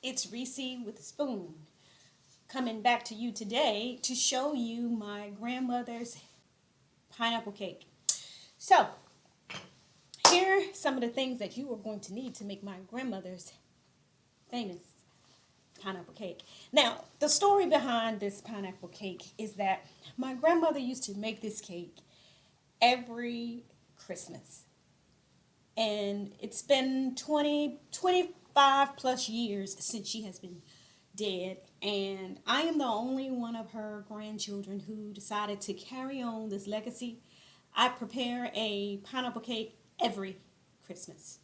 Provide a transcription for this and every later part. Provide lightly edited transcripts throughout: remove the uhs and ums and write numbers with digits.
It's Reese with a spoon, coming back to you today to show you my grandmother's pineapple cake. So, here are some of the things that you are going to need to make my grandmother's famous pineapple cake. Now, the story behind this pineapple cake is that my grandmother used to make this cake every Christmas. And it's been 25 plus years since she has been dead. And I am the only one of her grandchildren who decided to carry on this legacy. I prepare a pineapple cake every Christmas,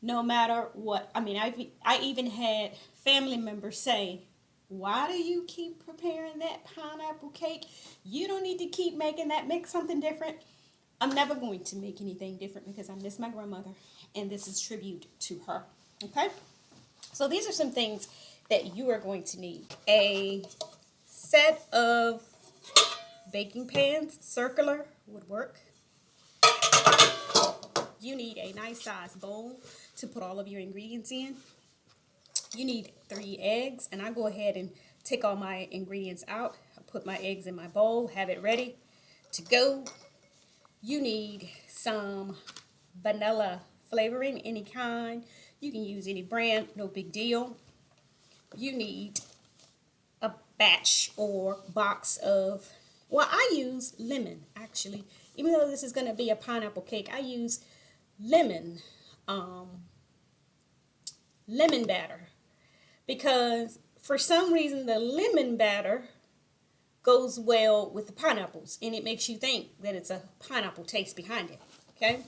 no matter what. I mean, I even had family members say, "Why do you keep preparing that pineapple cake? You don't need to keep making that. Make something different." I'm never going to make anything different because I miss my grandmother, and this is tribute to her. Okay? So these are some things that you are going to need. A set of baking pans, circular would work. You need a nice sized bowl to put all of your ingredients in. You need 3 eggs, and I go ahead and take all my ingredients out. I put my eggs in my bowl, have it ready to go. You need some vanilla flavoring, any kind. You can use any brand, no big deal. You need a batch or box of, well, I use lemon actually. Even though this is going to be a pineapple cake, I use lemon batter, because for some reason the lemon batter goes well with the pineapples, and it makes you think that it's a pineapple taste behind it. Okay,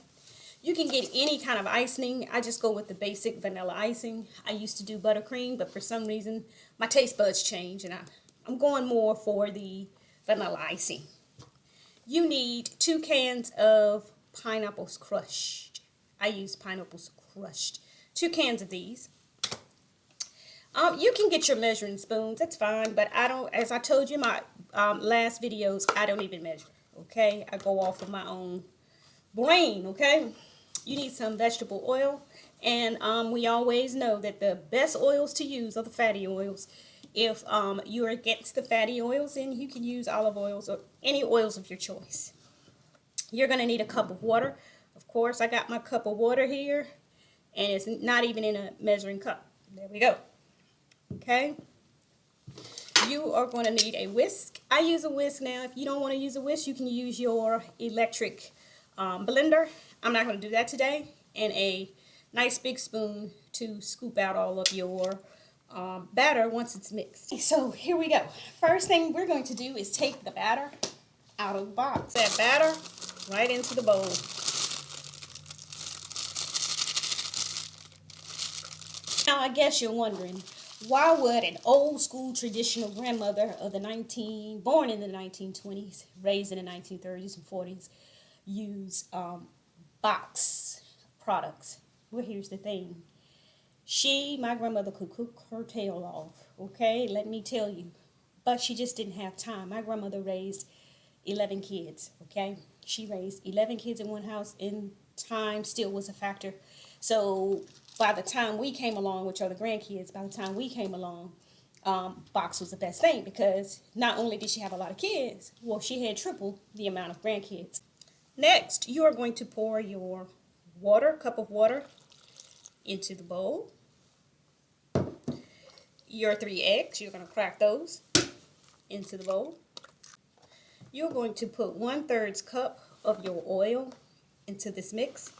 you can get any kind of icing. I just go with the basic vanilla icing. I used to do buttercream, but for some reason my taste buds change, and I'm going more for the vanilla icing. You need 2 cans of pineapples crushed. I use pineapples crushed. 2 cans of these. You can get your measuring spoons, that's fine, but I don't, as I told you in my last videos, I don't even measure, okay? I go off of my own brain, okay? You need some vegetable oil, and we always know that the best oils to use are the fatty oils. If you're against the fatty oils, then you can use olive oils or any oils of your choice. You're going to need a cup of water. Of course, I got my cup of water here, and it's not even in a measuring cup. There we go. Okay, you are going to need a whisk. I use a whisk. Now, if you don't want to use a whisk, you can use your electric blender. I'm not going to do that today. And a nice big spoon to scoop out all of your batter once it's mixed. So here we go. First thing we're going to do is take the batter out of the box. That batter right into the bowl. Now, I guess you're wondering, why would an old school traditional grandmother of the born in the 1920s, raised in the 1930s and 40s, use box products? Well, here's the thing. My grandmother could cook her tail off, okay? Let me tell you. But she just didn't have time. My grandmother raised 11 kids, okay? She raised 11 kids in one house, and time still was a factor. So by the time we came along, which are the grandkids, by the time we came along, box was the best thing, because not only did she have a lot of kids, well, she had triple the amount of grandkids. Next, you are going to pour your cup of water, into the bowl. Your 3 eggs, you're going to crack those into the bowl. You're going to put 1/3 cup of your oil into this mix.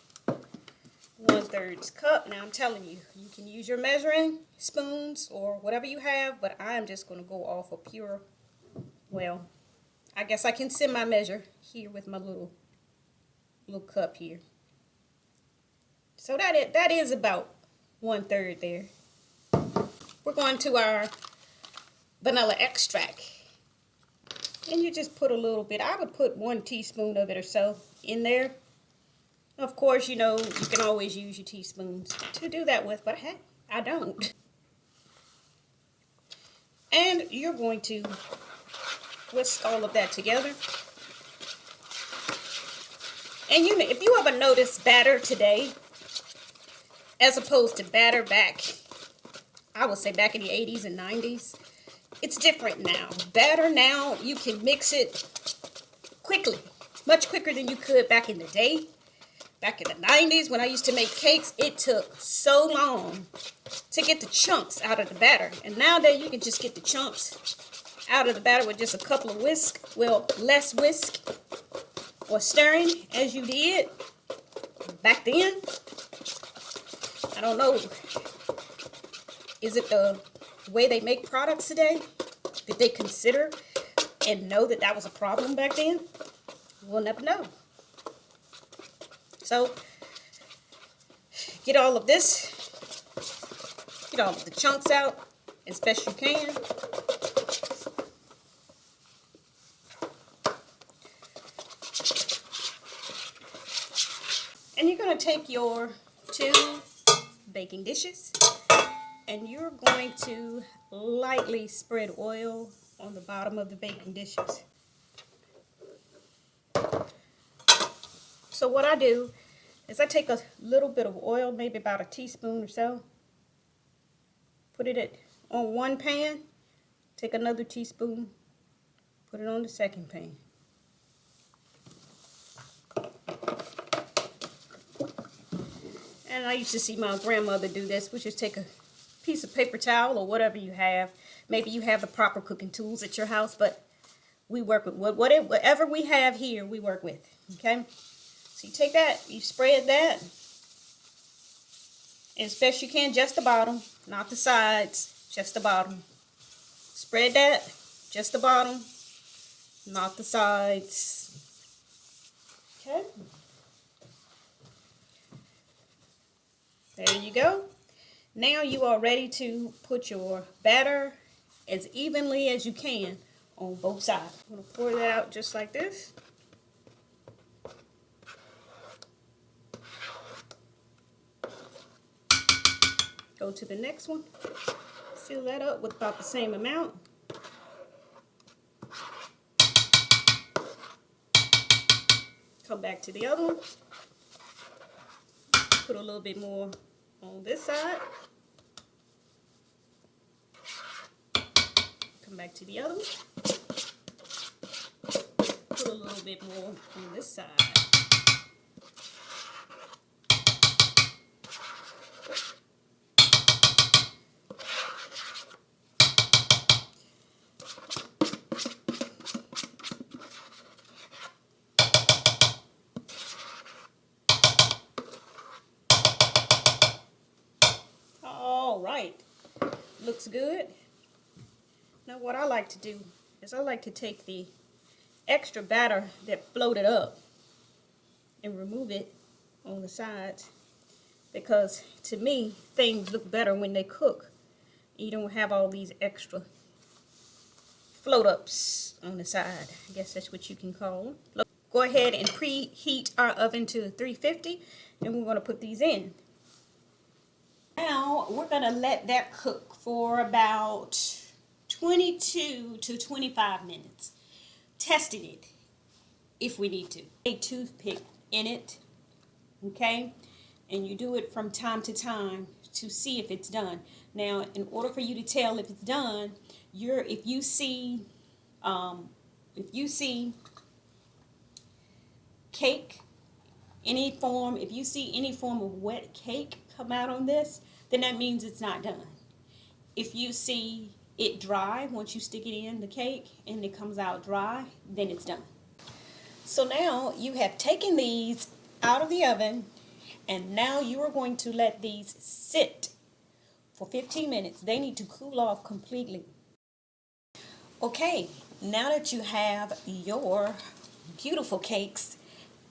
1/3 cup. Now I'm telling you, you can use your measuring spoons or whatever you have, but I'm just going to go off of pure, well, I guess I can send my measure here with my little cup here. So that is about 1/3 there. We're going to our vanilla extract, and you just put a little bit. I would put 1 teaspoon of it or so in there. Of course, you know, you can always use your teaspoons to do that with, but heck, I don't. And you're going to whisk all of that together. And if you ever noticed batter today, as opposed to batter back, I would say back in the 80s and 90s. It's different now. Batter now, you can mix it quickly, much quicker than you could back in the day. Back in the 90s when I used to make cakes, it took so long to get the chunks out of the batter. And nowadays you can just get the chunks out of the batter with just a couple of whisk, well, less whisk or stirring as you did back then. I don't know. Is it the way they make products today? Did they consider and know that that was a problem back then? We'll never know. So, get all of this, get all of the chunks out as best you can. And you're going to take your 2 baking dishes and you're going to lightly spread oil on the bottom of the baking dishes. So what I do is I take a little bit of oil, maybe about a teaspoon or so, put it on one pan, take another teaspoon, put it on the second pan. And I used to see my grandmother do this, which is take a piece of paper towel or whatever you have. Maybe you have the proper cooking tools at your house, but we work with whatever we have here, we work with, okay? So you take that, you spread that, as best you can, just the bottom, not the sides, just the bottom. Spread that, just the bottom, not the sides. Okay? There you go. Now you are ready to put your batter as evenly as you can on both sides. I'm going to pour that out just like this. Go to the next one. Fill that up with about the same amount. Come back to the other one. Put a little bit more on this side. Come back to the other one. Put a little bit more on this side. All right, looks good. Now what I like to do is I like to take the extra batter that floated up and remove it on the sides, because to me things look better when they cook. You don't have all these extra float ups on the side. I guess that's what you can call them. Go ahead and preheat our oven to 350 and we're going to put these in. Now we're going to let that cook for about 22 to 25 minutes. Testing it if we need to. A toothpick in it, okay? And you do it from time to time to see if it's done. Now, in order for you to tell if it's done, if you see cake, any form, if you see any form of wet cake come out on this, then that means it's not done. If you see it dry, once you stick it in the cake and it comes out dry, then it's done. So now you have taken these out of the oven and now you are going to let these sit for 15 minutes. They need to cool off completely. Okay, now that you have your beautiful cakes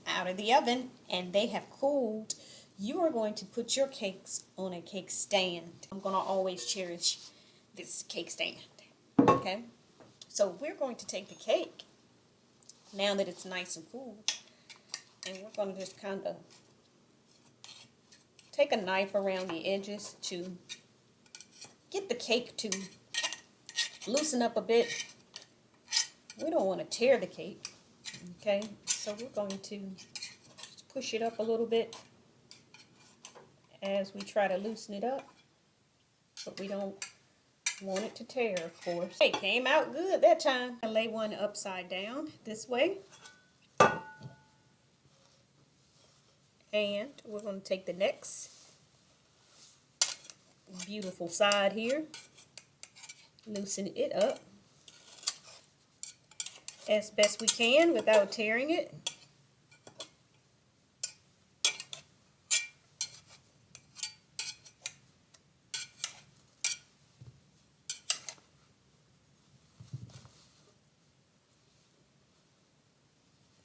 out of the oven and they have cooled, you are going to put your cakes on a cake stand. I'm going to always cherish this cake stand. Okay, so we're going to take the cake now that it's nice and cool, and we're going to just kind of take a knife around the edges to get the cake to loosen up a bit. We don't want to tear the cake, okay? So we're going to just push it up a little bit as we try to loosen it up. but we don't want it to tear, of course. It came out good that time. I lay one upside down this way. And we're going to take the next beautiful side here, loosen it up as best we can without tearing it.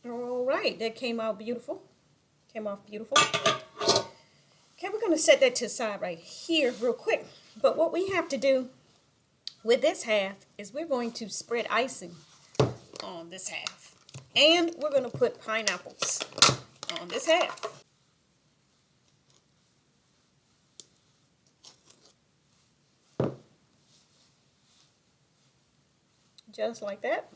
All right, that came out beautiful. Came off beautiful. Okay, we're going to set that to the side right here real quick. But what we have to do with this half is we're going to spread icing on this half. And we're going to put pineapples on this half. Just like that.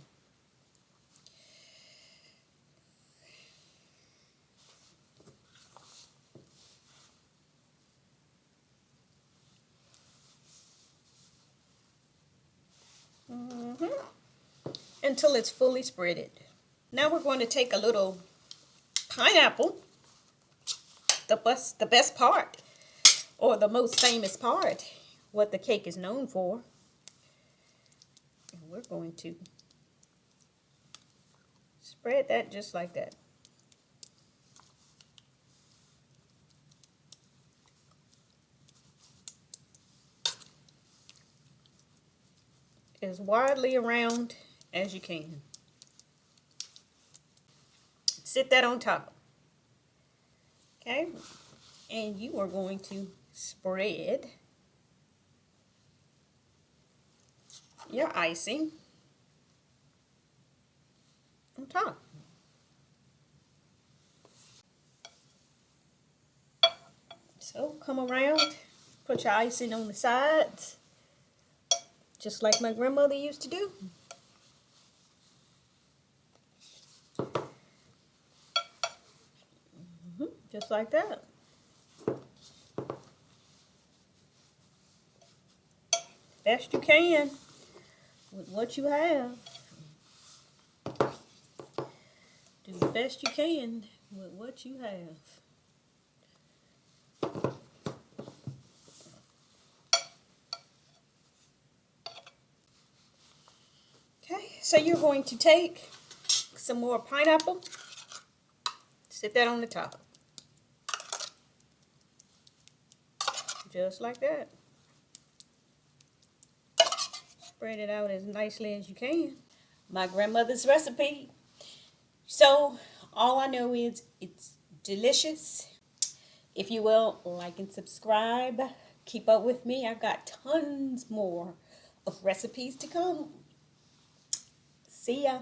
Until it's fully spreaded. Now we're going to take a little pineapple, the best part, or the most famous part, what the cake is known for. And we're going to spread that just like that. As widely around as you can. Sit that on top. Okay? And you are going to spread your icing on top. So come around, put your icing on the sides, just like my grandmother used to do. Just like that. Best you can with what you have. Do the best you can with what you have. Okay, so you're going to take some more pineapple, sit that on the top. Just like that. Spread it out as nicely as you can. My grandmother's recipe. So all I know is it's delicious. If you will, like and subscribe. Keep up with me. I've got tons more of recipes to come. See ya.